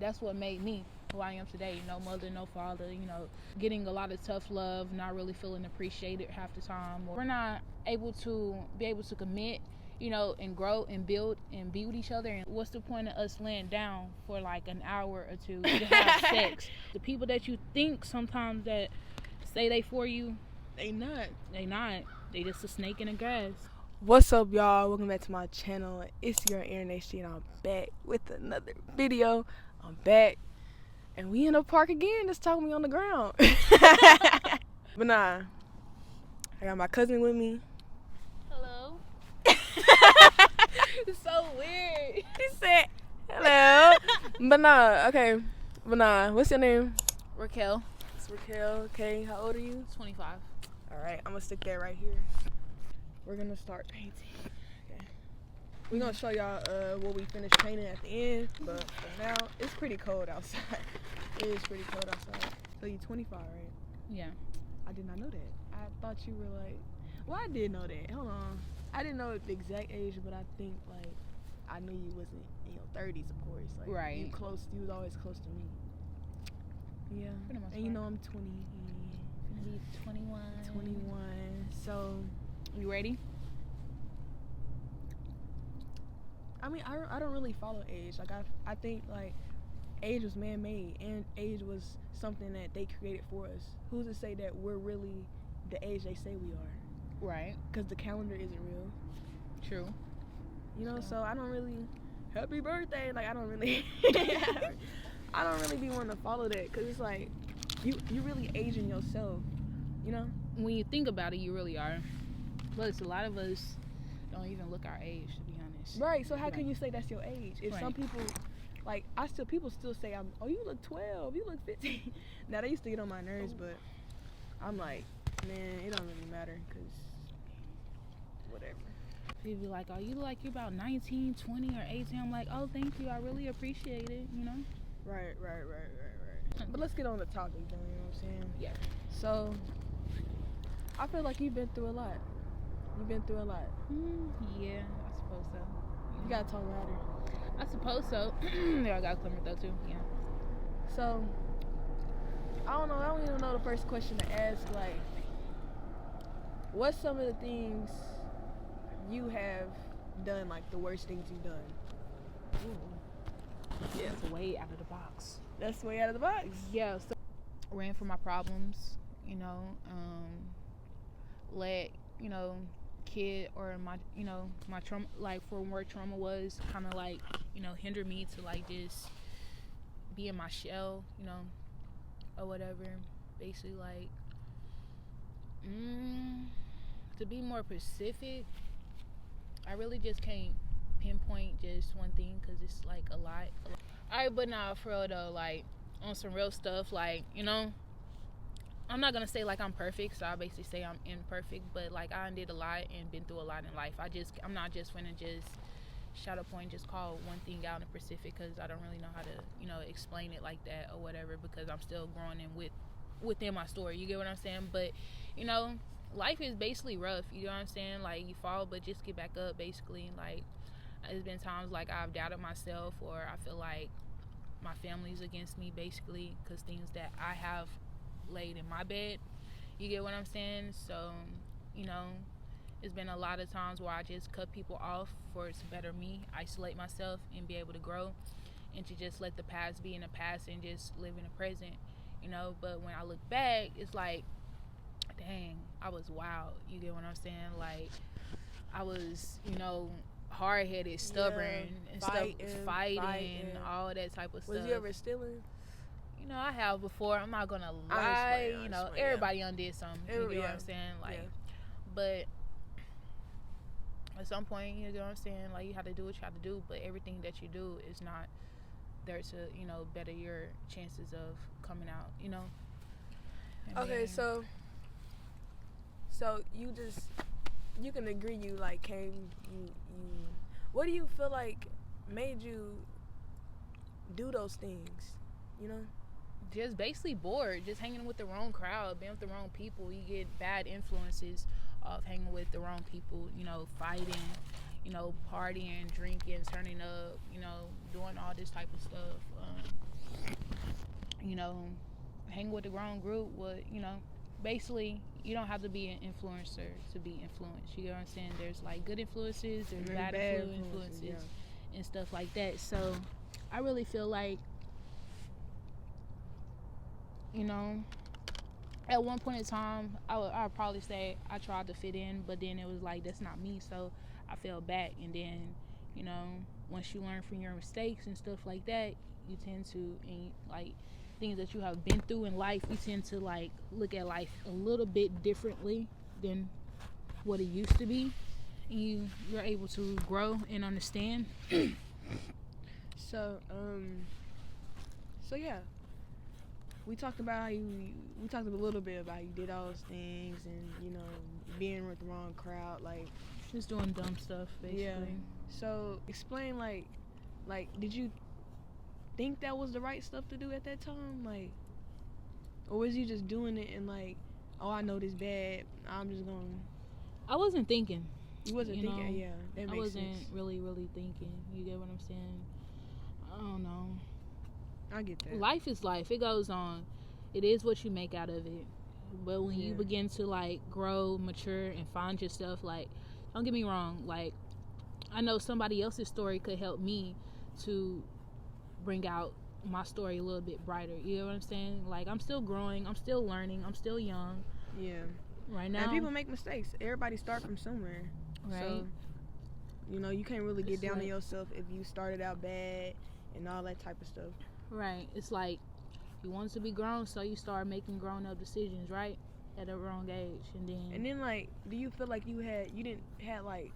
that's what made me who I am today. No mother, no father, getting a lot of tough love, not really feeling appreciated half the time. We're not able to commit, and grow and build and be with each other. And what's the point of us laying down for like an hour or two to have sex? The people that you think sometimes that say they for you, they not. They just a snake in the grass. What's up, y'all? Welcome back to my channel. It's your Aaron HD, and I'm back with another video. I'm back, and we in the park again. Just talking me on the ground. But nah, I got my cousin with me. Hello. It's so weird. He said hello. But nah, what's your name? Raquel. It's Raquel. Okay, how old are you? 25. All right, I'm gonna stick that right here. We're gonna start painting. Okay. We're gonna show y'all what we finished painting at the end, but for now, it's pretty cold outside. It is pretty cold outside. So you're 25, right? Yeah. I did not know that. I thought you were like, well, I did know that. Hold on. I didn't know the exact age, but I think like I knew you wasn't in your 30s, of course. Like, right. You was always close to me. Yeah. Pretty much. And you know I'm 20. Gonna be 21. 21. So. You ready? I mean, I don't really follow age. Like, I think, like, age was man-made, and age was something that they created for us. Who's to say that we're really the age they say we are? Right. Because the calendar isn't real. True. You know, so I don't really, happy birthday, like, I don't really be wanting to follow that, because it's like, you really aging yourself, you know? When you think about it, you really are. Plus, a lot of us don't even look our age, to be honest. Right. So how can you say that's your age? If some people, like, people still say you look 12, you look 15. Now they used to get on my nerves, but I'm like, man, it don't really matter, cause whatever. People be like, oh, you look like you're about 19, 20, or 18. I'm like, oh, thank you, I really appreciate it. Right. But let's get on the topic, though. You know what I'm saying? Yeah. So I feel like you've been through a lot. Yeah, I suppose so. You gotta talk louder. I suppose so. Yeah, I got a clear though too. Yeah. So I don't know. I don't even know the first question to ask. Like, what's some of the things you have done? Like the worst things you've done? Ooh. Yeah, it's way out of the box. That's way out of the box. Yeah. So ran from my problems. Let kid or my trauma, like from where trauma was, kind of like hinder me to like just be in my shell, or whatever. Basically, like to be more specific, I really just can't pinpoint just one thing because it's like a lot. Alright, but nah, for real though, like on some real stuff, like I'm not gonna say like I'm perfect, so I basically say I'm imperfect, but like I did a lot and been through a lot in life. I'm not just gonna just shout a point, just call one thing out in specific, because I don't really know how to explain it like that or whatever, because I'm still growing within my story. You get what I'm saying? But life is basically rough. You know what I'm saying? Like you fall, but just get back up. Basically, like there's been times like I've doubted myself, or I feel like my family's against me, basically, because things that I have laid in my bed. You get what I'm saying? So it's been a lot of times where I just cut people off for it to better me, isolate myself, and be able to grow, and to just let the past be in the past and just live in the present. But when I look back, it's like, dang, I was wild. You get what I'm saying? Like I was hard-headed, stubborn, and fighting, all that type of stuff. Was you ever stealing? I have before. I'm not gonna lie. Everybody undid something. You get what I'm saying? Like, but at some point, you know what I'm saying? Like, you have to do what you have to do. But everything that you do is not there to, better your chances of coming out. Okay, so you can agree you like came you. What do you feel like made you do those things? Just basically bored, just hanging with the wrong crowd, being with the wrong people. You get bad influences of hanging with the wrong people, fighting, partying, drinking, turning up, doing all this type of stuff. hang with the wrong group would, basically, you don't have to be an influencer to be influenced. You know what I'm saying? There's like good influences, there's bad influences, yeah. and stuff like that. So I really feel like, at one point in time, I would probably say I tried to fit in, but then it was like, that's not me, so I fell back. And then, once you learn from your mistakes and stuff like that, you tend to, and like things that you have been through in life, you tend to like look at life a little bit differently than what it used to be, and you're able to grow and understand. So yeah, we talked about how we talked a little bit about how you did all those things, and being with the wrong crowd, like just doing dumb stuff, basically. Yeah. So explain, like did you think that was the right stuff to do at that time, like, or was you just doing it and like, oh, I know this bad, I'm just gonna? I wasn't thinking. You wasn't thinking, yeah. That makes I wasn't sense. really thinking. You get what I'm saying? I don't know. I get that. Life is life. It goes on. It is what you make out of it. But when you begin to like grow, mature, and find yourself, like, don't get me wrong, like, I know somebody else's story could help me to bring out my story a little bit brighter. You know what I'm saying? Like, I'm still growing, I'm still learning, I'm still young. Yeah. Right now. And people make mistakes. Everybody start from somewhere. Right. So, you can't really get down on yourself if you started out bad and all that type of stuff. Right. It's like, you wanted to be grown, so you start making grown-up decisions, right? At a wrong age. And then like, do you feel like you didn't have like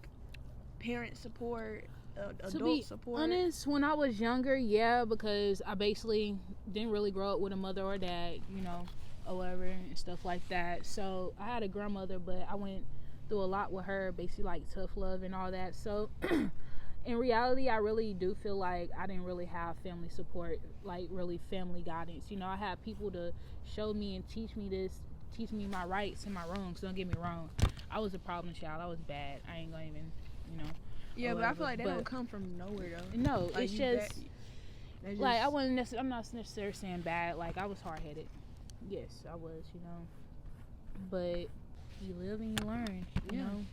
parent support, adult support? To be honest, when I was younger, yeah, because I basically didn't really grow up with a mother or dad, or whatever, and stuff like that. So I had a grandmother, but I went through a lot with her, basically like tough love and all that. So in reality, I really do feel like I didn't really have family support, like really family guidance. I had people to show me and teach me my rights and my wrongs. Don't get me wrong, I was a problem child. I was bad. I ain't gonna even, Yeah, but I feel like that don't come from nowhere though. No, like, it's just like, I'm not necessarily saying bad. Like, I was hard headed. Yes, I was. But you live and you learn. You know.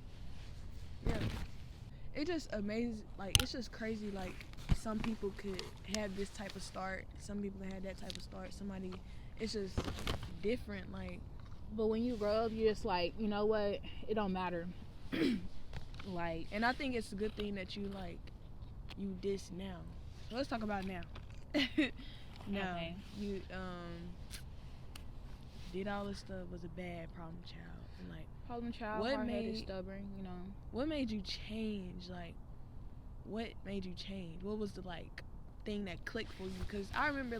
Yeah. It just amazes. Like, it's just crazy. Like, some people could have this type of start. Some people had that type of start. Somebody, it's just different. Like, but when you grow up, you're just like, you know what? It don't matter. Like, and I think it's a good thing that you this now. So let's talk about now. Now, okay. You did all this stuff, was a bad problem child, and like problem child, hard-headed, stubborn. What made you change? Like, what made you change? What was the like thing that clicked for you? Because I remember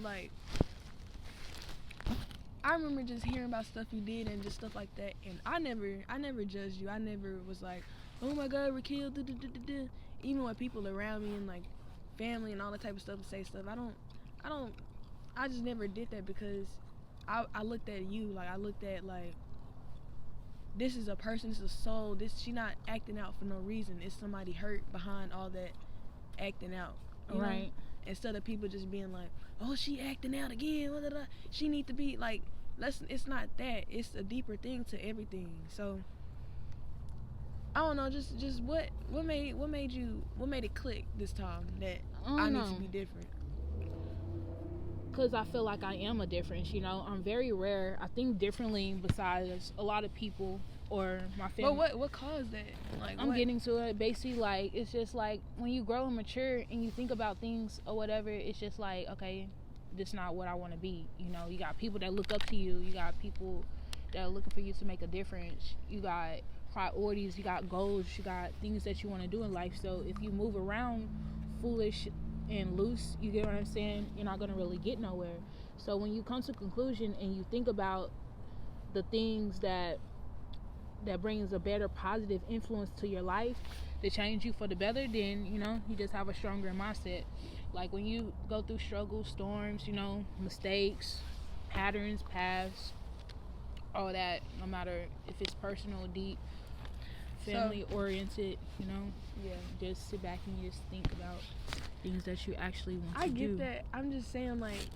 just hearing about stuff you did and just stuff like that, and I never judged you. I never was like, oh my God, we're killed. Even when people around me and like family and all that type of stuff would say stuff, I just never did that, because I looked at you, like, I looked at like, this is a person, this is a soul, she not acting out for no reason. It's somebody hurt behind all that acting out, right? Instead of people just being like, oh, she acting out again, blah, blah, blah. She need to be like, it's not that, it's a deeper thing to everything. So I don't know, just what made it click this time that I need to be different? Because I feel like I am a difference. I'm very rare. I think differently besides a lot of people or my family. But what caused that? Like, I'm getting to it. Basically, like, it's just like when you grow and mature and you think about things or whatever, it's just like, okay, this is not what I want to be. You got people that look up to you. You got people that are looking for you to make a difference. You got priorities. You got goals. You got things that you want to do in life. So if you move around foolish and loose, you get what I'm saying, you're not going to really get nowhere. So when you come to a conclusion and you think about the things that brings a better positive influence to your life to change you for the better, then you just have a stronger mindset. Like, when you go through struggles, storms, mistakes, patterns, paths, all that, no matter if it's personal, deep, family oriented, just sit back and just think about things that you actually want to do. I get that. I'm just saying, like,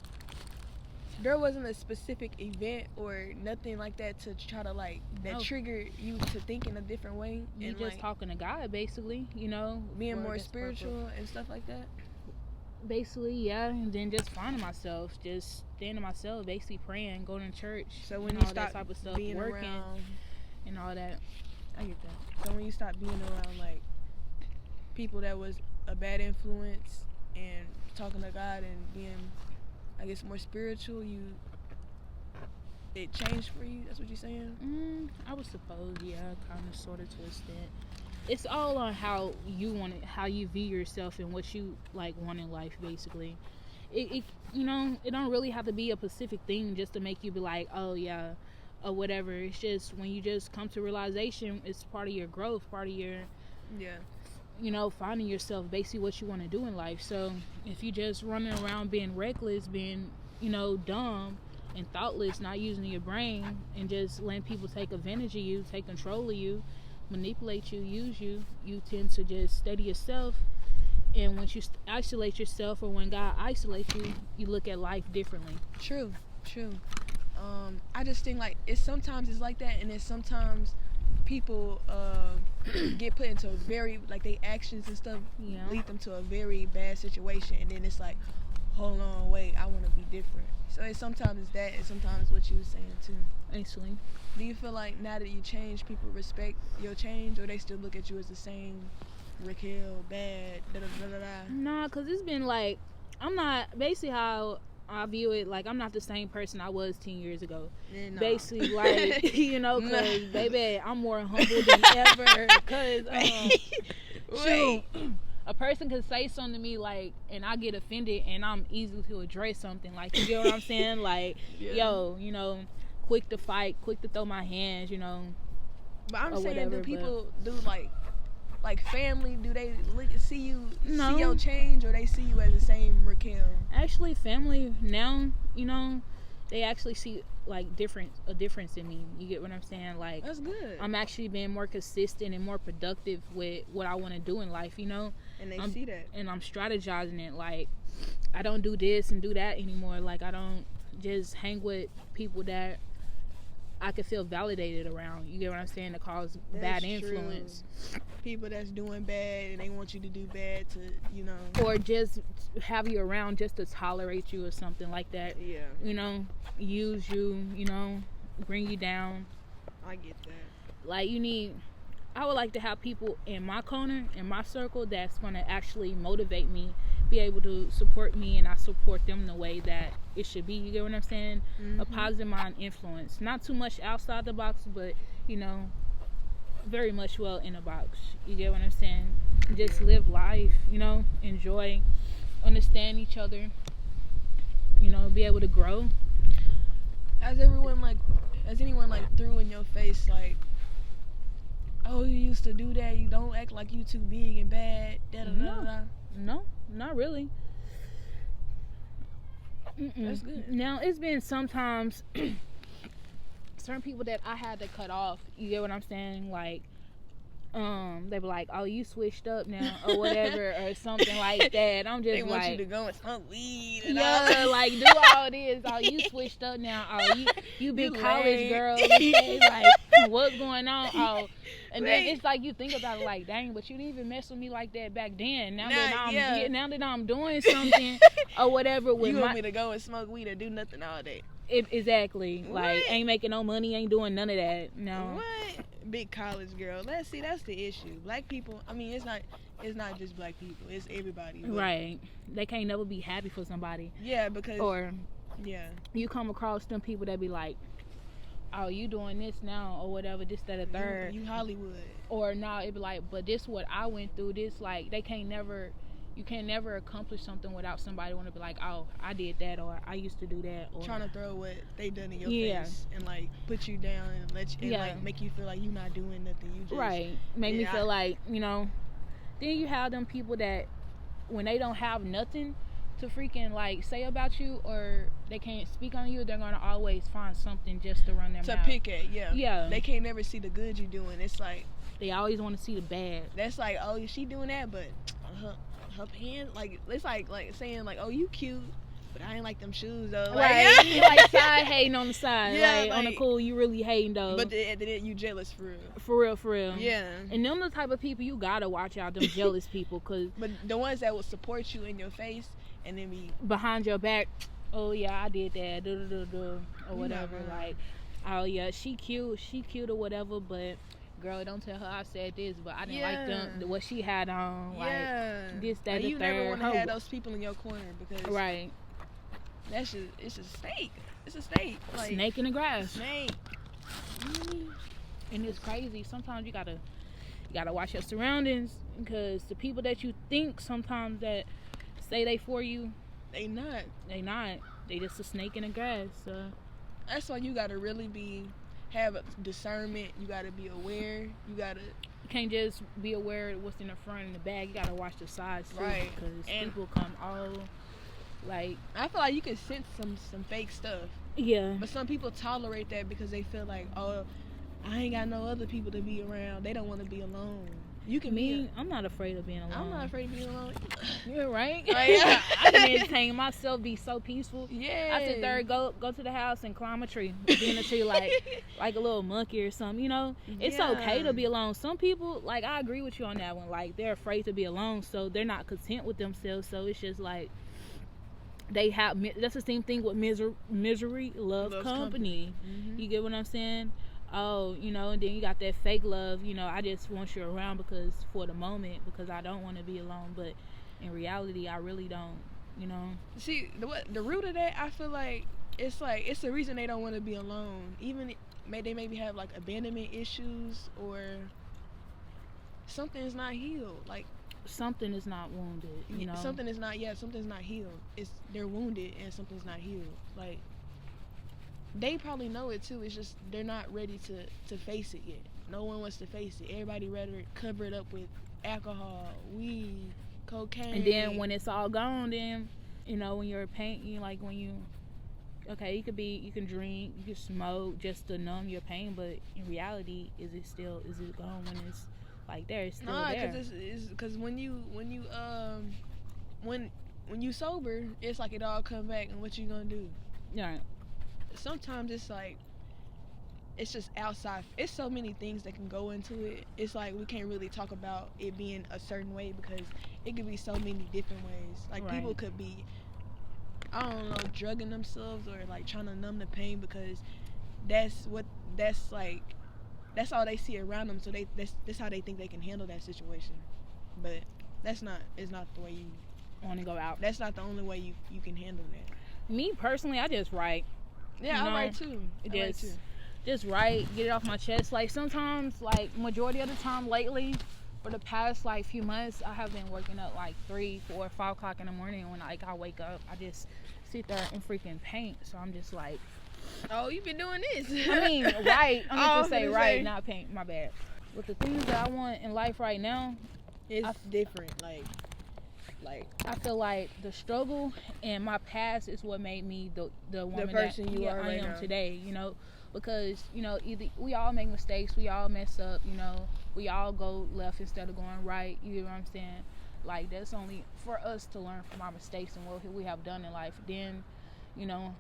there wasn't a specific event or nothing like that to try to like that triggered you to think in a different way. You and just like, talking to God, basically, you know, being more spiritual and stuff like that. Basically, yeah, and then just finding myself, just staying to myself, basically praying, going to church. So when and you all stop that type of stuff, being working around, and all that. I get that. So when you stop being around like people that was a bad influence and talking to God and being, I guess, more spiritual, it changed for you. That's what you're saying? I would suppose, yeah, kind of, sort of, to an extent. It's all on how you want it, how you view yourself, and what you like want in life. Basically, it you know, it don't really have to be a specific thing just to make you be like, oh yeah, or whatever. It's just when you just come to realization, it's part of your growth, part of your, you know, finding yourself, basically what you want to do in life. So if you just running around being reckless, being, you know, dumb and thoughtless, not using your brain, and just letting people take advantage of you, take control of you, manipulate you, use you, you tend to just steady yourself. And once you isolate yourself, or when God isolates you, you look at life differently. True. I just think like sometimes it's like that, and then sometimes people get put into a very, like, they actions and stuff lead them to a very bad situation, and then it's like, hold on, wait, I want to be different. So sometimes it's that, and sometimes what you were saying too. Basically. Do you feel like now that you change, people respect your change, or they still look at you as the same Raquel, bad, da-da-da-da-da? Nah, because it's been like, I'm not, basically how I view it, like, I'm not the same person I was 10 years ago. Yeah, nah. Basically, like, you know, because, baby, I'm more humble than ever. Because, shoot, a person could say something to me, like, and I get offended, and I'm easy to address something. Like, you get what I'm saying? Like, yo, you know, quick to fight, quick to throw my hands, you know. But I'm saying, whatever, do people do, like family, do they see you, No. see your change, or they see you as the same Raquel? Actually, family now, you know, they actually see like a difference in me. You get what I'm saying? Like, that's good. I'm actually being more consistent and more productive with what I want to do in life, you know. And they see that. And I'm strategizing it. Like, I don't do this and do that anymore. Like, I don't just hang with people that I could feel validated around. You get what I'm saying? To cause bad influence. True. People that's doing bad and they want you to do bad to, you know. Or just have you around just to tolerate you or something like that. Yeah. You know, use you, you know, bring you down. I get that. Like, I would like to have people in my corner, in my circle, that's going to actually motivate me, be able to support me, and I support them the way that it should be. You get what I'm saying? Mm-hmm. A positive mind influence. Not too much outside the box, but, you know, very much well in the box. You get what I'm saying? Just live life, you know, enjoy, understand each other, you know, be able to grow. Has anyone threw in your face, like, oh, you used to do that, you don't act like you too big and bad, da-da-da-da? No, not really. That's good. Now, it's been sometimes certain people that I had to cut off. You get what I'm saying? Like, they be like, oh, you switched up now, or whatever, or something like that. I'm just they want like, you to go and smoke weed and like, do all this. Oh, you switched up now. Oh, you big college girl. Like, what's going on? Oh, and then it's like, you think about it like, dang, but you didn't even mess with me like that back then. Now that I'm doing something or whatever with you want me to go and smoke weed or do nothing all day. Exactly. What? Like, ain't making no money, ain't doing none of that. No. What? Big college girl. That's the issue. Black people, I mean, it's not just black people, it's everybody. Right. They can't never be happy for somebody. Yeah, because you come across them people that be like, oh, you doing this now or whatever, this, that, or third. You Hollywood. Or no, it be like, but this what I went through. This, like, you can't never accomplish something without somebody want to be like, oh, I did that, or I used to do that, or trying to throw what they done in your face and like put you down and like make you feel like you not doing nothing. You just make me feel like, you know. Then you have them people that when they don't have nothing to freaking like say about you, or they can't speak on you, they're gonna always find something just to run their mouth. To pick at, yeah. They can't never see the good you doing. It's like they always want to see the bad. That's like, oh, she doing that, but her pants, like, it's like saying like, oh, you cute, but I ain't like them shoes though. Right, you like side hating on the side, Yeah, like on the cool, you really hating though. But then you jealous for real. For real. Yeah. And them the type of people you gotta watch out. Them jealous people, cause but the ones that will support you in your face and then be behind your back. Oh yeah, I did that, or whatever. Like, oh yeah, she cute or whatever. But girl, don't tell her I said this. But I didn't like them what she had on. Like this, that, the you third. never want to have those people in your corner because right. That's just it's a snake. It's a snake. Like, snake in the grass. Snake. And it's crazy. Sometimes you gotta watch your surroundings because the people that you think sometimes that say they for you, they not. They just a snake in the grass. So that's why you gotta really have a discernment. You gotta be aware. You can't just be aware of what's in the front and the back. You gotta watch the sides too, right? Because people come all like. I feel like you can sense some fake stuff. Yeah. But some people tolerate that because they feel like, oh, I ain't got no other people to be around. They don't want to be alone. You can I'm not afraid of being alone. I'm not afraid of being alone. You're right. Yeah. I can entertain myself, be so peaceful. Yeah. I sit there, go to the house and climb a tree. Be in a tree like a little monkey or something, you know? It's okay to be alone. Some people, like, I agree with you on that one. Like, they're afraid to be alone, so they're not content with themselves. So it's just like, that's the same thing with misery loves company. Mm-hmm. You get what I'm saying? Oh, you know, and then you got that fake love, you know, I just want you around because for the moment, because I don't want to be alone, but in reality I really don't, you know. See, the root of that, I feel like it's the reason they don't want to be alone. Even they maybe have like abandonment issues or something is not healed. Like something is not wounded, you know. Something's not healed. They're wounded and something's not healed. Like they probably know it too. It's just they're not ready to face it yet. No one wants to face it. Everybody rather cover it up with alcohol, weed, cocaine. And then when it's all gone, then you know when you're pain, like when you you can drink, you can smoke just to numb your pain, but in reality, is it gone when it's like there? It's still there. Because when you sober, it's like it all come back, and what you gonna do? Yeah. Sometimes it's like it's just outside. It's so many things that can go into it. It's like we can't really talk about it being a certain way because it could be so many different ways. Like people could be, I don't know, drugging themselves or like trying to numb the pain because that's all they see around them. So that's how they think they can handle that situation. But it's not the way you want to go out. That's not the only way you can handle that. Me personally, I just write. Yeah, I write too. Just write, get it off my chest. Like sometimes, like majority of the time lately, for the past like few months, I have been waking up like 3, 4, 5 o'clock in the morning. And when I wake up, I just sit there and freaking paint. So I'm just like, oh, you've been doing this. I mean, right. I'm just gonna say right, not paint. My bad. With the things that I want in life right now, it's different. Like I feel like the struggle and my past is what made me the woman person that you are I right am now. today, you know, because you know either we all make mistakes, we all mess up, you know, we all go left instead of going right. You know what I'm saying? Like that's only for us to learn from our mistakes and what we have done in life. Then, you know,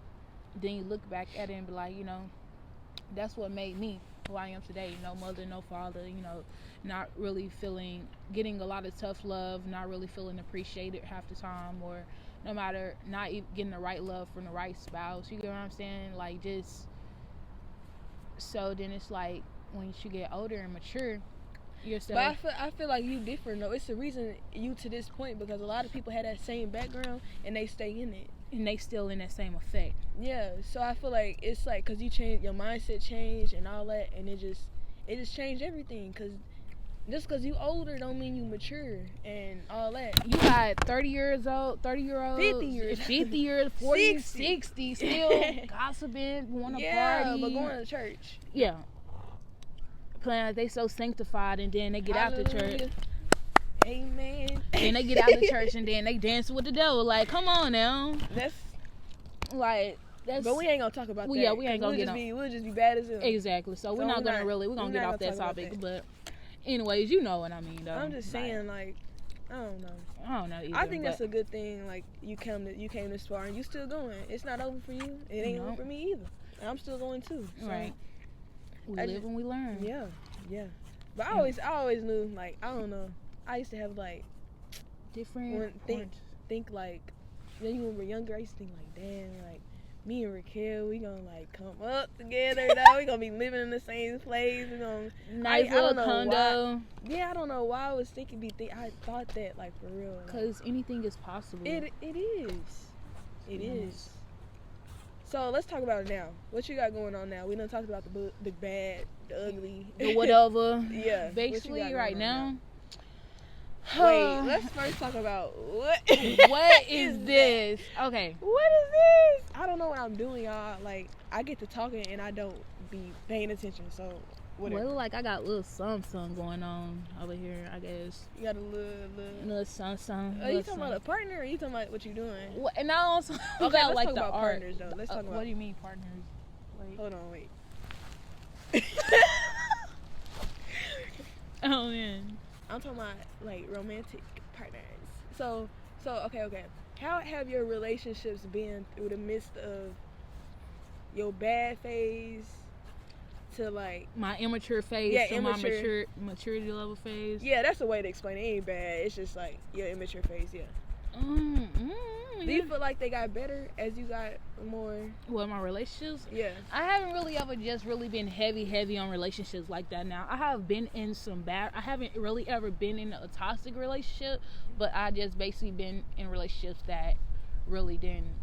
then you look back at it and be like, you know, that's what made me who I am today. No mother, no father, you know, not really getting a lot of tough love, not really feeling appreciated half the time, or no matter not even getting the right love from the right spouse. You get what I'm saying? Like just so then it's like when you get older and mature yourself. But I feel like you different though. It's the reason you to this point because a lot of people had that same background and they stay in it. And they still in that same effect. Yeah, so I feel like it's like because you change your mindset changed and all that, and it just changed everything. Because just because you older don't mean you mature and all that. You got 30-year-olds, 50 years, 40, 60, still gossiping, want to party. But going to church. Yeah. Playing like they so sanctified, and then they get out the church. Amen. And they get out the church and then they dance with the devil. Like, come on now. That's. But we ain't gonna talk about that. Yeah, we ain't gonna we'll just be bad as hell. Exactly. So we're gonna get off that topic. But anyways, you know what I mean though. I'm just saying like I don't know. I don't know either. I think that's a good thing. Like you came this far and you still going. It's not over for you. It ain't over for me either. And I'm still going too. So right. We live and we learn. Yeah. But I always knew, like, I don't know. I used to have like different think like when we were younger. I used to think like, damn, like me and Raquel, we gonna like come up together. Now we gonna be living in the same place. We gonna nice little condo. Why. Yeah, I don't know why I was I thought that like for real. Cause anything is possible. It is. It is. So let's talk about it now. What you got going on now? We done talked about the bad, the ugly, the whatever. Yeah. Basically, right now. Wait, let's first talk about what is this? Okay. What is this? I don't know what I'm doing, y'all. Like, I get to talking and I don't be paying attention, so whatever. Well, like, I got a little something going on over here, I guess. You got a little something. Are you talking about a partner or are you talking about what you doing? What, and I also okay, let's like talk about art. Partners, though. Let's talk about... What do you mean, partners? Wait. Hold on, wait. Oh, man. I'm talking about like romantic partners. So okay. How have your relationships been through the midst of your bad phase to like my immature phase to my maturity level phase? Yeah, that's the way to explain it. It ain't bad. It's just like your immature phase. Yeah. Do you feel like they got better as you got more? Well, my relationships? Yeah. I haven't really ever just really been heavy on relationships like that now. I have been in some bad... I haven't really ever been in a toxic relationship, but I just basically been in relationships that really didn't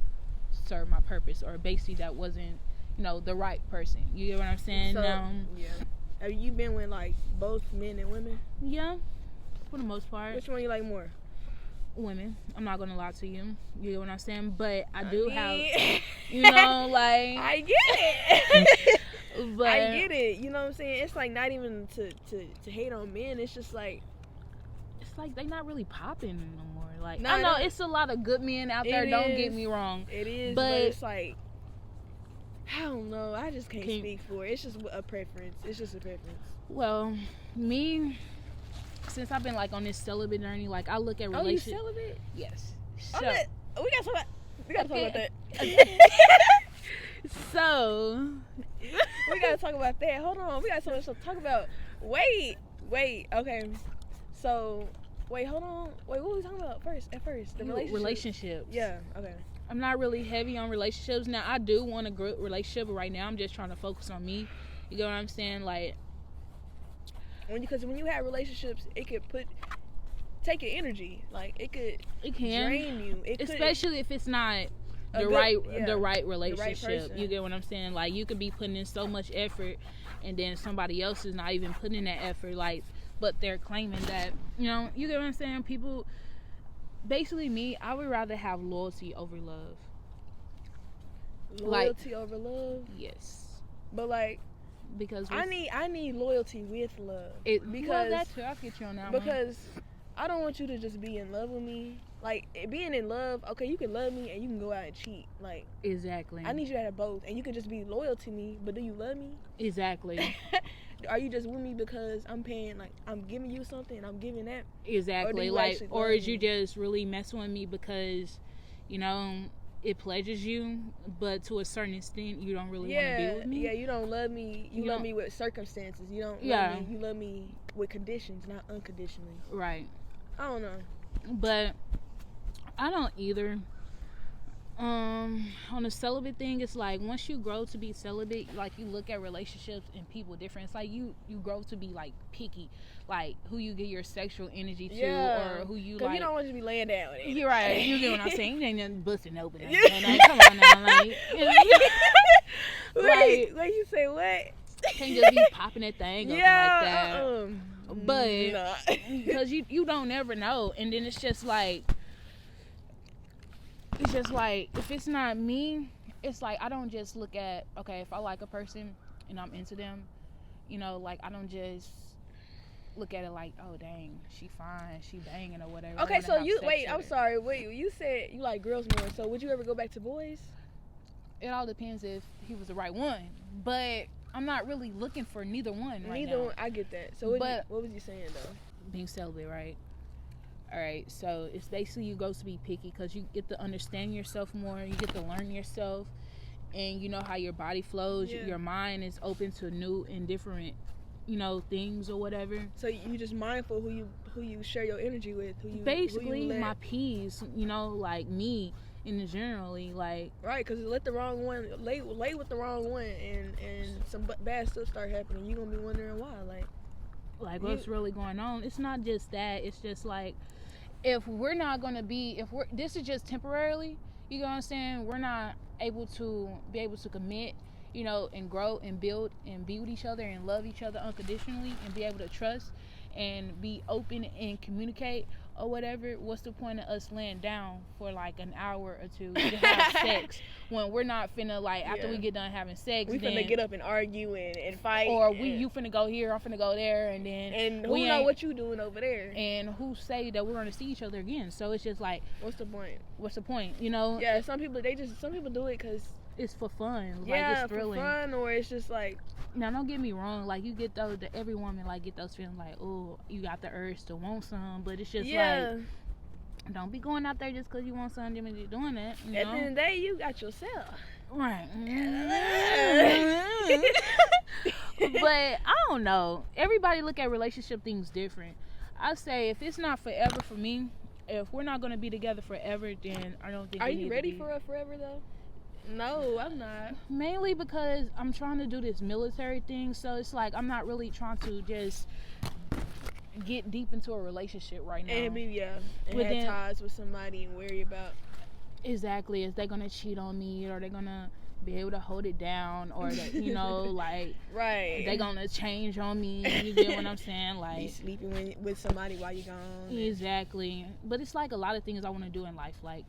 serve my purpose, or basically that wasn't, the right person. You get what I'm saying? So, yeah. Have you been with like both men and women? Yeah, for the most part. Which one you like more? Women. I'm not gonna lie to you. You get what I'm saying? But I do have, like... I get it. But I get it. You know what I'm saying? It's like not even to hate on men. It's just like... It's like they not really popping no more. Like, I know it's a lot of good men out there. Don't get me wrong. It is, but it's like... I don't know. I just can't speak for it. It's just a preference. It's just a preference. Well, me... Since I've been like on this celibate journey, like I look at relationships. Oh, you celibate? Yes. So, we gotta talk about that. So we gotta talk about that. Hold on, we got so much to talk about. Wait. Okay. So hold on. What were we talking about first? At first, the relationships. Yeah. Okay. I'm not really heavy on relationships now. I do want a good relationship, but right now I'm just trying to focus on me. You get what I'm saying? Like. Because when you have relationships, it could take your energy. Like it can drain you. Especially if it's not the right relationship. You get what I'm saying? Like you could be putting in so much effort, and then somebody else is not even putting in that effort. Like, but they're claiming that you get what I'm saying? People, basically me, I would rather have loyalty over love. Loyalty over love. Yes. But like. Because I need loyalty with love. Because that's true. I'll get you on that one. Because I don't want you to just be in love with me. Like being in love, okay, you can love me and you can go out and cheat. Like exactly. I need you to have both, and you can just be loyal to me. But do you love me? Exactly. Are you just with me because I'm paying? Like I'm giving you something and I'm giving that. Exactly. Or is you just really messing with me because, it pleasures you, but to a certain extent, you don't really want to be with me. Yeah, you don't love me. You love me with circumstances. You don't love me. You love me with conditions, not unconditionally. Right. I don't know. But I don't either. On the celibate thing, it's like once you grow to be celibate, like you look at relationships and people different. It's like you grow to be like picky, like who you get your sexual energy to, or who you like. You don't want to be laying down with it. You're right. You get what I'm saying? You ain't nothing busting open. Come on now, like. Wait, you say what? Can't just be popping that thing open like that. But because you don't ever know, and then it's just like if it's not me, it's like I don't just look at, okay, if I like a person and I'm into them, like I don't just look at it like, oh dang, she fine, she banging or whatever. Okay, so I'm sorry, you said you like girls more, so would you ever go back to boys? It all depends if he was the right one, but I'm not really looking for neither one right now. Neither one, I get that. So what was you saying though? Being celibate, right? All right, so it's basically you go to be picky because you get to understand yourself more. You get to learn yourself, and you know how your body flows. Yeah. Your mind is open to new and different, things or whatever. So you just mindful who you share your energy with. Basically, my peace. Like me, in generally, like right, because let the wrong one lay with the wrong one, and some bad stuff start happening. You gonna be wondering why, like what's really going on. It's not just that. It's just like if we're not gonna be, this is just temporarily. You know what I'm saying? We're not able to commit, and grow and build and be with each other and love each other unconditionally and be able to trust and be open and communicate or whatever. What's the point of us laying down for like an hour or two to have sex when we're not finna, like, after we get done having sex, we finna get up and argue and fight, or you finna go here, I'm finna go there, and who know what you doing over there, and who say that we're gonna see each other again. So it's just like, what's the point? Yeah, some people do it because it's for fun. Yeah, like, it's thrilling. For fun, or it's just like, now don't get me wrong, like, you get those, every woman like get those feelings like, oh, you got the urge to want some, but it's just like, don't be going out there just because you want something and you're doing that. At the end of the day, you got yourself. Right. But I don't know. Everybody look at relationship things different. I say if it's not forever for me, if we're not going to be together forever, then I don't think. Are you ready for a forever though? No, I'm not. Mainly because I'm trying to do this military thing, so it's like I'm not really trying to just get deep into a relationship right now. And have ties with somebody and worry about exactly, is they gonna cheat on me, or they gonna be able to hold it down, or that, like, right, they gonna change on me. You get what I'm saying? Like, be sleeping with somebody while you're gone. Exactly. But it's like a lot of things I want to do in life. Like,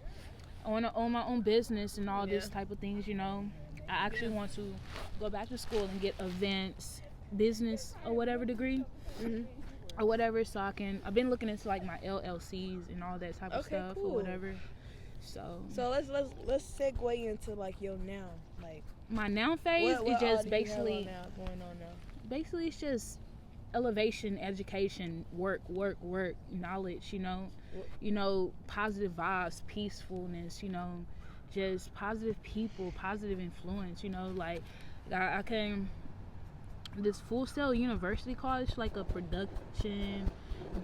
I want to own my own business and all this type of things. I actually want to go back to school and get advanced business or whatever degree. Or whatever, so I've been looking into like my LLCs and all that type of stuff, or whatever. So let's segue into like your now, like my now phase is just basically going on now. Basically, it's just elevation, education, work, knowledge. Positive vibes, peacefulness. Just positive people, positive influence. Like I came. This Full Sail University college, like a production,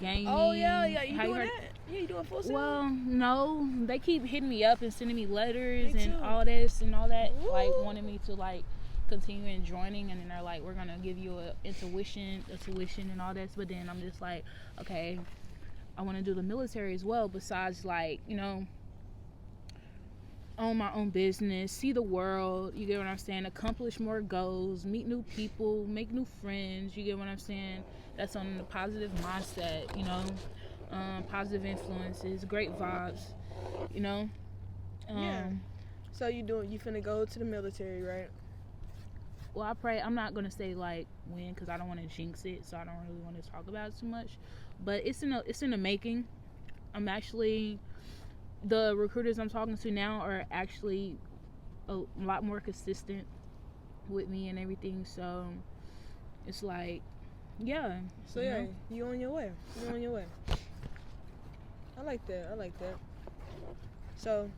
gaming. Oh yeah, you doing that? Yeah, you doing Full Sail? Well, no, they keep hitting me up and sending me letters and all this and all that, like wanting me to like continue and joining, and then they're like, we're gonna give you a tuition and all this. But then I'm just like, okay, I want to do the military as well. Besides, like, own my own business, see the world, you get what I'm saying, accomplish more goals, meet new people, make new friends, you get what I'm saying. That's on the positive mindset, positive influences, great vibes, So you finna go to the military, right? Well, I pray. I'm not gonna say like when, because I don't want to jinx it, so I don't really want to talk about it too much, but it's in the making. I'm actually, the recruiters I'm talking to now are actually a lot more consistent with me and everything, so it's like, so you on your way. I like that. So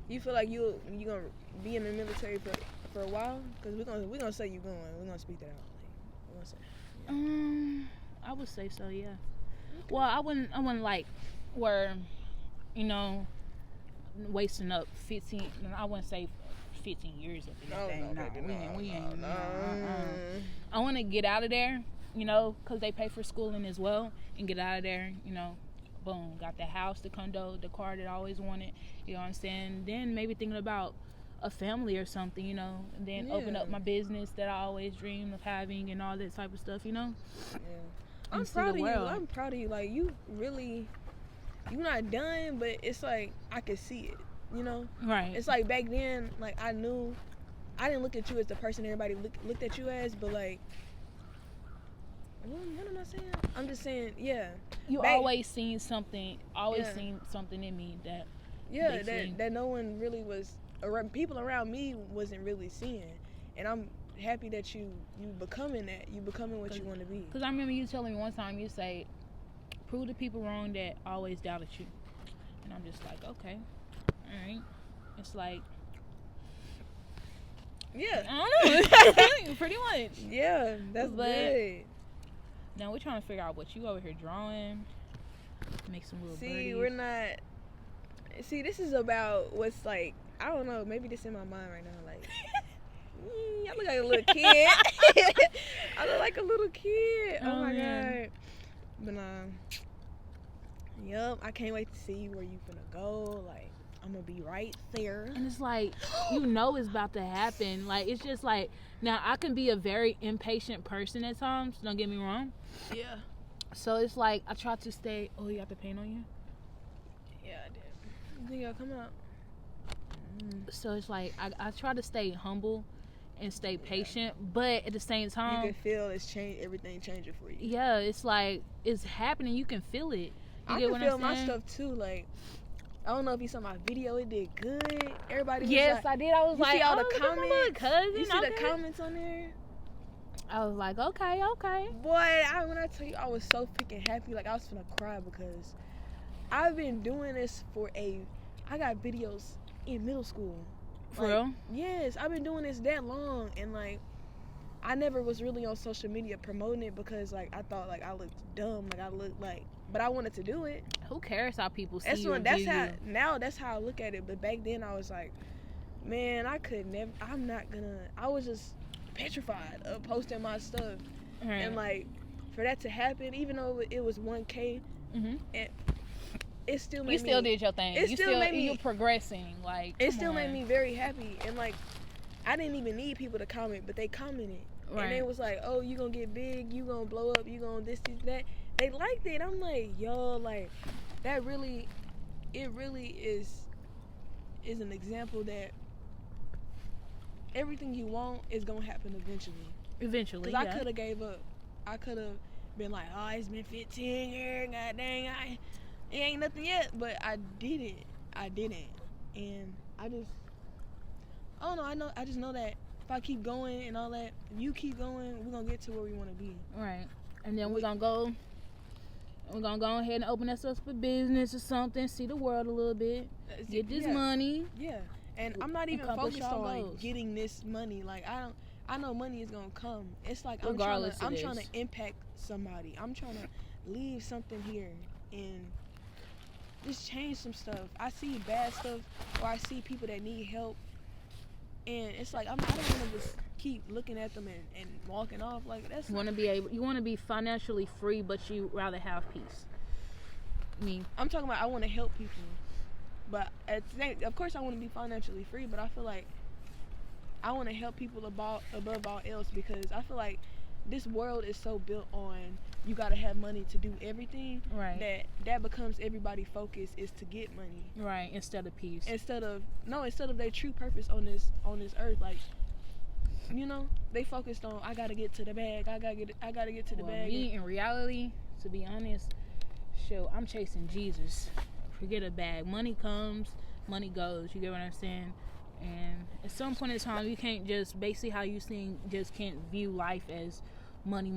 you feel like you gonna be in the military for a while? Because we're gonna say you going, we're gonna speak that out, like, we're gonna say. I would say so, yeah. Okay. Well, I wouldn't like where, wasting up 15, I wouldn't say 15 years of it. No. I want to get out of there, because they pay for schooling as well, and get out of there, boom, got the house, the condo, the car that I always wanted, you know what I'm saying? Then maybe thinking about a family or something, and then open up my business that I always dreamed of having and all that type of stuff, Yeah. I'm proud of you. Like, you really, you're not done, but it's like I could see it, Right. It's like back then, like, I didn't look at you as the person everybody looked at you as, but like, what am I saying? I'm just saying, always seen something in me that that no one really was around, people around me wasn't really seeing, and I'm happy that you becoming that, you becoming what you want to be. Because I remember you telling me one time, you say prove the people wrong that always doubted you. And I'm just like, okay, all right. It's like, Yeah. I don't know. Pretty much. Yeah, that's good. Now we're trying to figure out what you over here drawing. Make some little birdies. We're not. See, this is about what's like. I don't know. Maybe this in my mind right now. Like, I look like a little kid. I look like a little kid. Oh my god. But yup. I can't wait to see where you finna go. Like, I'm gonna be right there. And it's like, you know, it's about to happen. Like, it's just like, now I can be a very impatient person at times. Don't get me wrong. Yeah. So it's like, I try to stay. Oh, you got the paint on you? Yeah, I did. I think I'll come out. So it's like, I try to stay humble and stay patient, but at the same time, you can feel everything changing for you. Yeah, it's like, it's happening. You can feel it. I can feel my stuff too. Like, I don't know if you saw my video. It did good. Everybody was yes, like, I did. I was like, see all the comments. Cousin. You see the comments on there? I was like, okay. Boy, when I tell you, I was so freaking happy. Like, I was finna cry because I've been doing this I got videos in middle school. For real? Yes, I've been doing this that long, and like, I never was really on social media promoting it because like I thought like I looked dumb, like I looked like, but I wanted to do it. Who cares how people see you? Now that's how I look at it. But back then I was like, man, I could never. I was just petrified of posting my stuff, and like for that to happen, even though it was 1K, and it still made you still did your thing. You're progressing. Like, it still made me very happy, and like I didn't even need people to comment, but they commented. Right. And they was like, oh, you gonna get big, you gonna blow up, you gonna this, that. They liked it. I'm like, yo, like, it really is an example that everything you want is gonna happen eventually. Because I could have gave up. I could have been like, oh, it's been 15 years, god dang, it ain't nothing yet. But I didn't. And I just know that if I keep going and all that, if you keep going, we're gonna get to where we want to be. Right. And then we're gonna go ahead and open us up for business or something, see the world a little bit, get this money. Yeah. And I'm not even focused on getting this money. Like, I know money is gonna come. It's like I'm trying to impact somebody. I'm trying to leave something here and just change some stuff. I see bad stuff, or I see people that need help, and it's like I don't want to just keep looking at them and walking off. Like, that's you want to be financially free, but you rather have peace. I'm talking about I want to help people, but of course I want to be financially free, but I feel like I want to help people above all else, because I feel like this world is so built on you gotta have money to do everything. Right. That becomes everybody's focus is to get money. Right. Instead of peace. Instead of their true purpose on this earth. Like, you know, they focused on I gotta get to the bag. I gotta get to the bag. Me, in reality, to be honest, I'm chasing Jesus. Forget a bag. Money comes, money goes. You get what I'm saying? And at some point in time, you can't just basically how you just can't view life as money. You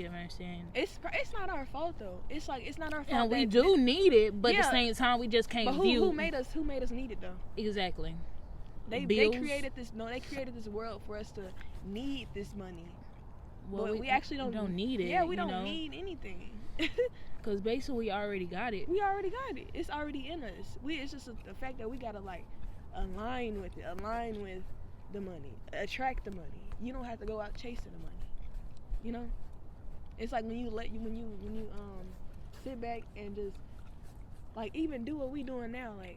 get what I'm saying? It's not our fault though. It's like it's not our fault. And we do need it, but at the same time, we just can't view. Who made us need it though? Exactly. They created this. No, they created this world for us to need this money. Well, but we actually don't need it. Yeah, we don't need anything. Because basically, we already got it. We already got it. It's already in us. It's just the fact that we gotta like align with the money, attract the money. You don't have to go out chasing the money. You know, it's like when you sit back and just like even do what we doing now. Like,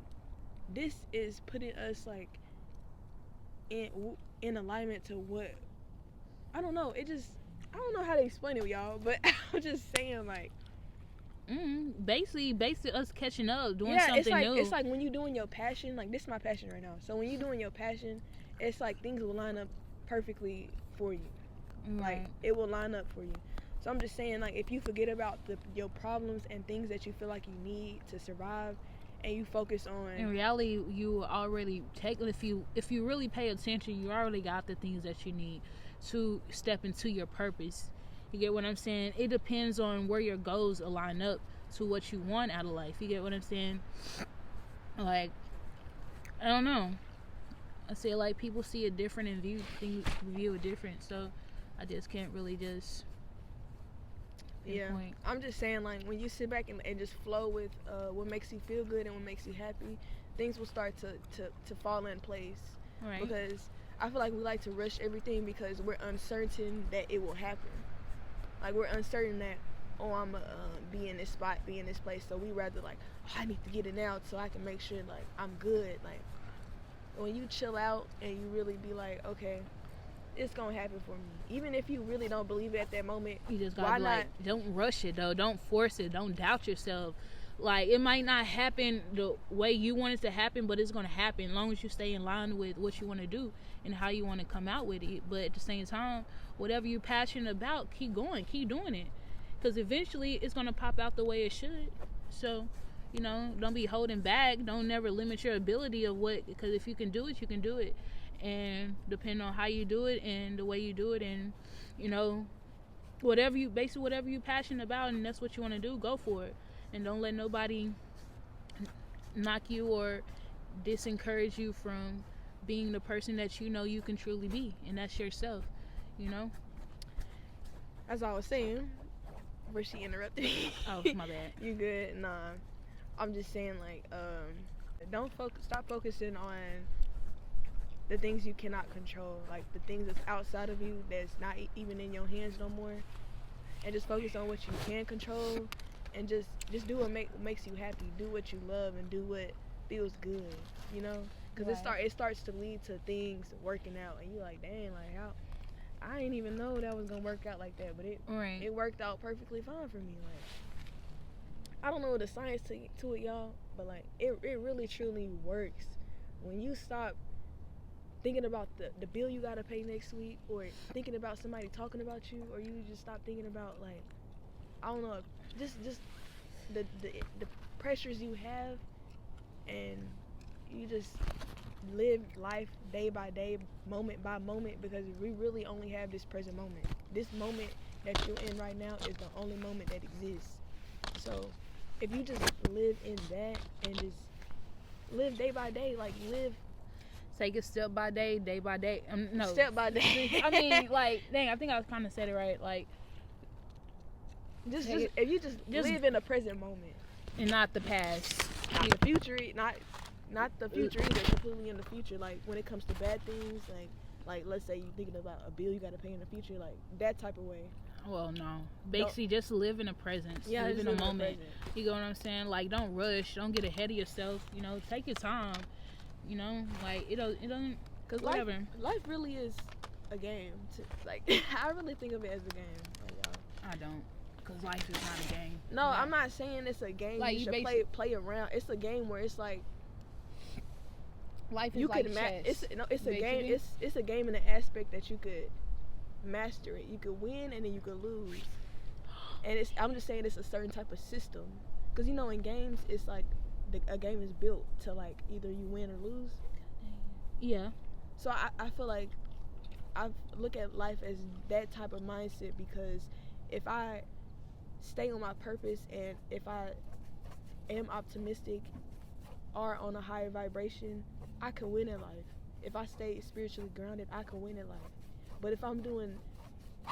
this is putting us like in alignment to what I don't know. I don't know how to explain it, y'all. But I'm just saying, like, basically us catching up, doing something new. It's like when you're doing your passion. Like, this is my passion right now. So when you're doing your passion, it's like things will line up perfectly for you. Like, it will line up for you. So I'm just saying, like, if you forget about your problems and things that you feel like you need to survive, and you focus on, in reality, you already if you really pay attention, you already got the things that you need to step into your purpose You get what I'm saying? It depends on where your goals align up to what you want out of life. You get what I'm saying? Like, I don't know. I say like people see it different and view it different. So I just can't really just pinpoint. I'm just saying, like, when you sit back and just flow with what makes you feel good and what makes you happy, things will start to fall in place. Right. Because I feel like we like to rush everything because we're uncertain that it will happen. Like, we're uncertain that, oh, I'm going to be in this spot, be in this place. So we rather, like, oh, I need to get it out so I can make sure, like, I'm good. Like, when you chill out and you really be like, okay, it's going to happen for me. Even if you really don't believe it at that moment, you just got to, like, don't rush it, though. Don't force it. Don't doubt yourself. Like, it might not happen the way you want it to happen, but it's going to happen as long as you stay in line with what you want to do and how you want to come out with it. But at the same time, whatever you're passionate about, keep going, keep doing it. Because eventually, it's going to pop out the way it should. So, you know, don't be holding back. Don't never limit your ability of what, because if you can do it, you can do it. And depending on how you do it and the way you do it and, you know, whatever you're passionate about and that's what you want to do, go for it. And don't let nobody knock you or disencourage you from being the person that you know you can truly be, and that's yourself, you know? As I was saying, where she interrupted me. Oh, my bad. You good? Nah. I'm just saying, like, stop focusing on the things you cannot control, like the things that's outside of you that's not even in your hands no more, and just focus on what you can control. And just do what makes you happy. Do what you love and do what feels good, you know? Because it starts to lead to things working out. And you're like, dang, like, how? I didn't even know that was going to work out like that. But it worked out perfectly fine for me. Like, I don't know the science to it, y'all. But, like, it really, truly works. When you stop thinking about the bill you got to pay next week, or thinking about somebody talking about you, or you just stop thinking about, like, I don't know, just the pressures you have, and you just live life day by day, moment by moment, because we really only have this present moment. This moment that you're in right now is the only moment that exists. So if you just live in that and just live day by day, like take it step by day by day. No, step by day. I mean, like, dang, I think I kind of said it right. Like, if you just live in the present moment and not the past, not the future, not the future either. Completely in the future. Like, when it comes to bad things, like let's say you're thinking about a bill you got to pay in the future, like that type of way. Well, no, basically just live in the present. Yeah, live in the moment. You know what I'm saying? Like, don't rush. Don't get ahead of yourself. You know, take your time. You know, like it doesn't. Cause whatever. Life really is a game. Like, I really think of it as a game. Like, y'all. I don't. Because life is not a game. No, I'm not saying it's a game like you should play around. It's a game where it's like life is like chess. It's a game. It's a game in the aspect that you could master it. You could win and then you could lose. And I'm just saying it's a certain type of system. Because, you know, in games, it's like a game is built to, like, either you win or lose. Yeah. So I feel like I look at life as that type of mindset, because if I stay on my purpose and if I am optimistic or on a higher vibration, I can win in life. If I stay spiritually grounded, I can win in life. But if I'm doing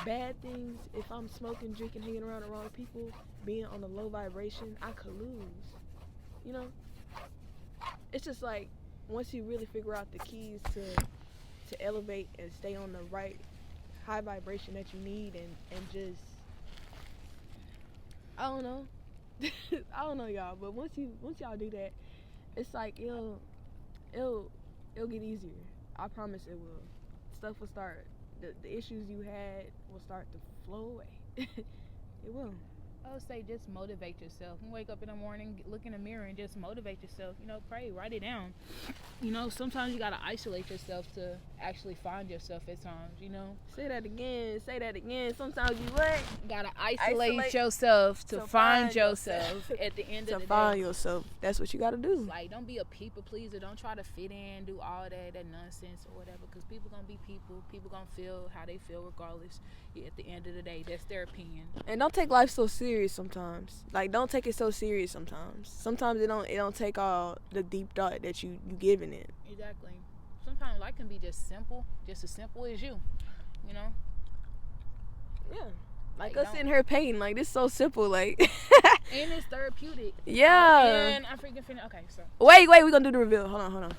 bad things, if I'm smoking, drinking, hanging around the wrong people, being on a low vibration, I could lose. You know? It's just like, once you really figure out the keys to elevate and stay on the right high vibration that you need, and just, I don't know. I don't know, y'all, but once y'all do that, it's like it'll get easier. I promise it will. Stuff will start, the issues you had will start to flow away. It will. I would say just motivate yourself. You wake up in the morning, look in the mirror, and just motivate yourself. Pray, write it down. Sometimes you gotta isolate yourself to actually find yourself at times. Say that again. Say that again. Sometimes you what? Gotta isolate yourself to find yourself at the end of the day. To find yourself. That's what you gotta do. Like, don't be a people pleaser. Don't try to fit in, do all that nonsense or whatever. Because people gonna be people. People gonna feel how they feel regardless. At the end of the day, that's their opinion. And don't take life so serious sometimes. Like, don't take it so serious sometimes. Sometimes it don't take all the deep thought that you giving it. Exactly. Sometimes life can be just simple, just as simple as you. Yeah. Like us sitting here painting, like, this is so simple, like. And it's therapeutic. Yeah. And I freaking finished. Okay, so. Wait, we gonna do the reveal. Hold on.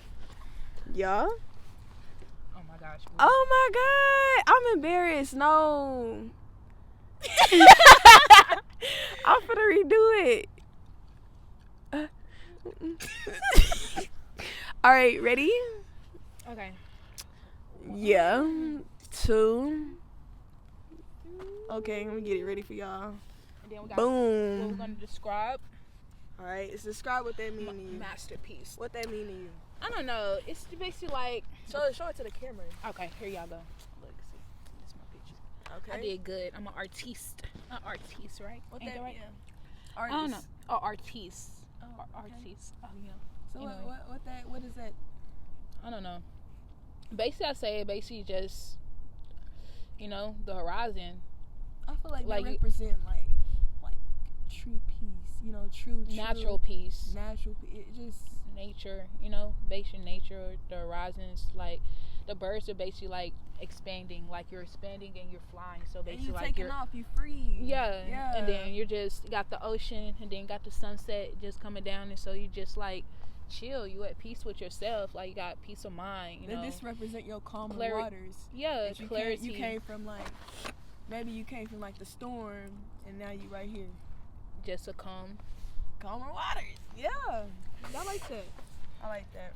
Y'all. Oh my gosh. Oh my God. I'm embarrassed. No. I'm finna redo it. All right, ready? Okay. Yeah. 2. Okay, let me get it ready for y'all. And then we got Boom. what we're gonna describe. All right, let's describe what that mean to you. Masterpiece. What that mean to you? I don't know. It's basically like. Show it to the camera. Okay, here y'all go. Look, see, this is my picture. Okay. I did good. I'm an artiste. An artiste, right? What Ain't that right? Yeah. I don't know. Oh, artiste. Oh, okay. Artiste. Oh, So anyway. what is that? I don't know. Basically, I say it basically just, the horizon. I feel like Like they represent like true peace. True natural peace. Natural peace. It just nature. Basic nature. The horizons, like the birds are basically like expanding, like you're expanding and you're flying. So basically, and like taking off, you free. Yeah. And then you're just got the ocean, and then got the sunset just coming down, and so you just like chill. You at peace with yourself. Like you got peace of mind. Then this represent your calm waters. Yeah, clarity. You came from like the storm, and now you right here. Just a calmer waters. Yeah, I like that.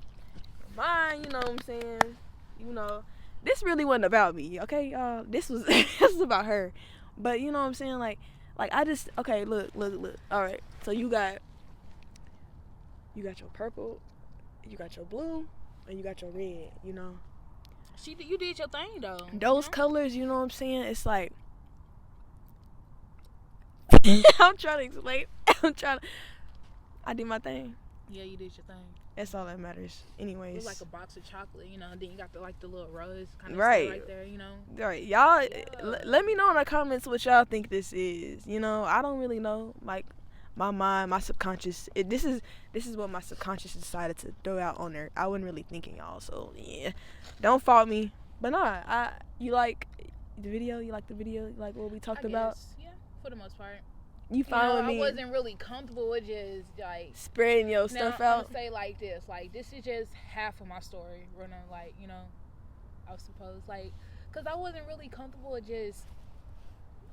Mine, you know what I'm saying. This really wasn't about me, okay, y'all. This was about her. But you know what I'm saying, like I just look. All right, so you got your purple, you got your blue, and you got your red. You did your thing though. Those colors, you know what I'm saying. It's like I'm trying to explain. I did my thing. Yeah, you did your thing. That's all that matters. Anyways. It's like a box of chocolate, then you got the little rose kind of right. stuff right there, Right. Y'all, yeah. Let me know in the comments what y'all think this is. I don't really know. Like, my mind, my subconscious. This is what my subconscious decided to throw out on there. I wasn't really thinking, y'all. So, yeah. Don't fault me. But, you like the video? You like what we talked about? Yeah, for the most part. You following me? I wasn't really comfortable with just like spreading your stuff out. I'm gonna say like this is just half of my story, running I suppose because I wasn't really comfortable with just.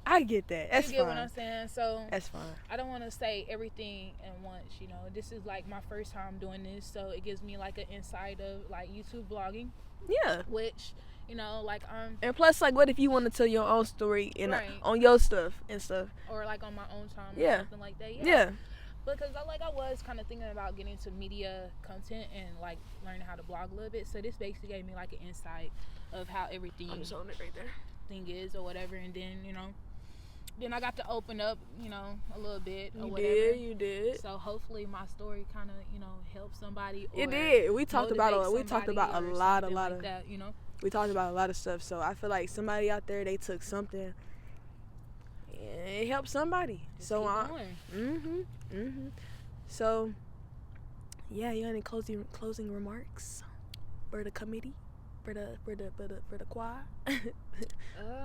I get that. That's fine. You get what I'm saying? So that's fine. I don't want to say everything at once. This is like my first time doing this, so it gives me like an insight of like YouTube vlogging. Yeah. Which. And plus, like, what if you want to tell your own story on your stuff and stuff, or like on my own time, or something like that. Yeah. Because I was kind of thinking about getting into media content and like learning how to blog a little bit. So this basically gave me like an insight of how everything I'm just holding it right there. thing is or whatever, and then then I got to open up a little bit or whatever. You did. So hopefully my story kind of helps somebody. Or it did. We talked about a lot of that. We talked about a lot of stuff, so I feel like somebody out there, they took something and it helped somebody. Just keep going. So yeah, you got any closing remarks for the committee, for the quad,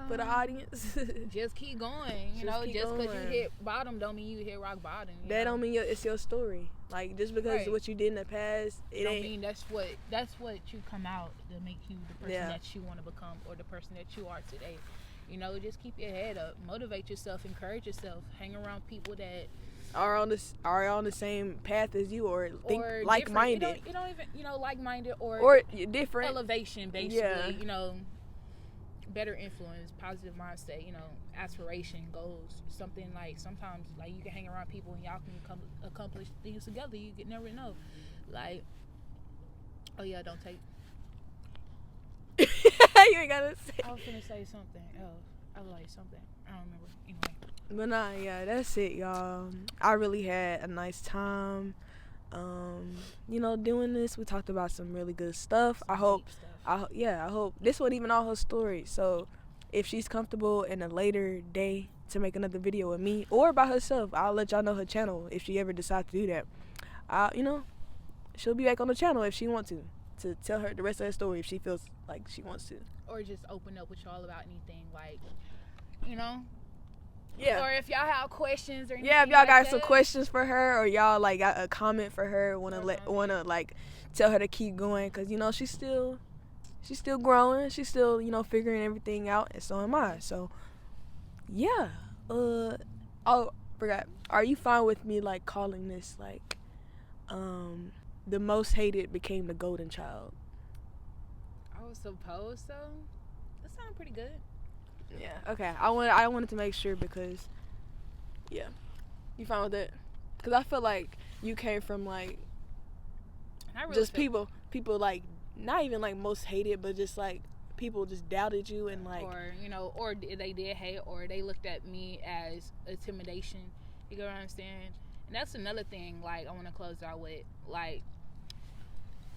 for the audience? Just keep going. Just because you hit bottom don't mean you hit rock bottom. That don't mean it's your story. Like, just because what you did in the past, it don't ain't mean that's what you come out to make you the person that you want to become or the person that you are today. Just keep your head up, motivate yourself, encourage yourself, hang around people that are on the same path as you or think like-minded. You don't even like-minded or different elevation, basically. better influence, positive mindset, you know, aspiration, goals, something like sometimes like you can hang around people and y'all can accomplish things together. You can never know. Like, oh yeah, don't take. You ain't gotta say. I was gonna say something else. I was like something. I don't remember. Anyway. But nah, yeah, that's it, y'all. I really had a nice time. You know, doing this. We talked about some really good stuff. I hope this wasn't even all her story. So if she's comfortable in a later day to make another video with me or by herself, I'll let y'all know her channel if she ever decides to do that. You know, she'll be back on the channel if she wants to tell her the rest of her story if she feels like she wants to. Or just open up with y'all about anything, like, you know. Yeah. Or if y'all have questions or anything. Yeah, if y'all like got that. some questions for her, or y'all like got a comment for her, wanna like tell her to keep going, cause you know she's still growing, she's still, you know, figuring everything out, and so am I. So yeah. Oh, forgot. Are you fine with me like calling this like the most hated became the golden child? I was supposed so. That sounds pretty good. Yeah. Okay. I wanted to make sure because, yeah, you fine with that? Because I feel like you came from like Really just people like not even like most hated, but just like people just doubted you and like, or you know, or they did hate, or they looked at me as intimidation. You get what I'm saying? And that's another thing. Like I want to close out with like.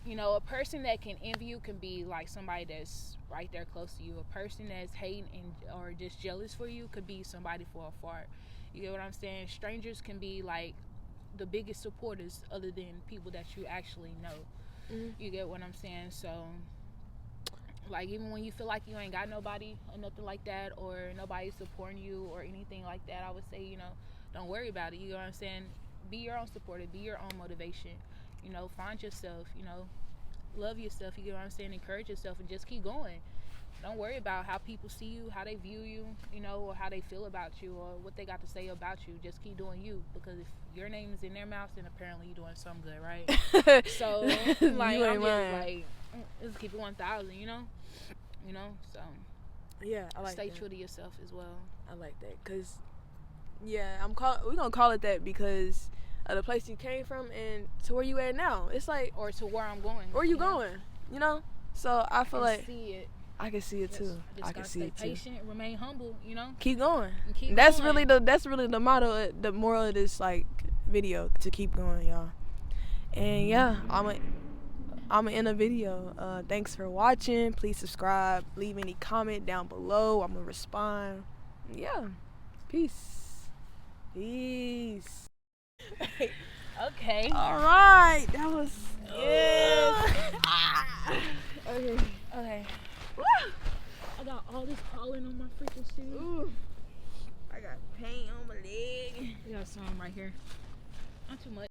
You know, a person that can envy you can be like somebody that's right there close to you. A person that's hating or just jealous for you could be somebody for afar. You get what I'm saying? Strangers can be like the biggest supporters other than people that you actually know. Mm-hmm. You get what I'm saying? So, like, even when you feel like you ain't got nobody or nothing like that, or nobody supporting you or anything like that, I would say, you know, don't worry about it. You know what I'm saying? Be your own supporter. Be your own motivation. You know, find yourself, you know, love yourself, you get what I'm saying, encourage yourself, and just keep going. Don't worry about how people see you, how they view you, you know, or how they feel about you, or what they got to say about you. Just keep doing you, because if your name is in their mouth, then apparently you're doing something good, right? So, like, I'm just like, let's keep it 1,000, you know, so. Yeah, I like stay that. true to yourself as well. I like that, cause yeah, we're gonna call it that because of the place you came from and to where you at now. It's like, or to where I'm going. Where you going? You know? So I feel like see it. I can see it too. I can see it too. Stay patient, remain humble, you know? Keep going. That's really the motto, the moral of this like video, to keep going, y'all. And yeah, I'm in a video. Thanks for watching. Please subscribe. Leave any comment down below. I'm gonna respond. Yeah. Peace. Okay. All right. That was Okay. Woo! I got all this pollen on my freaking shoes. Ooh. I got paint on my leg. I got some right here. Not too much.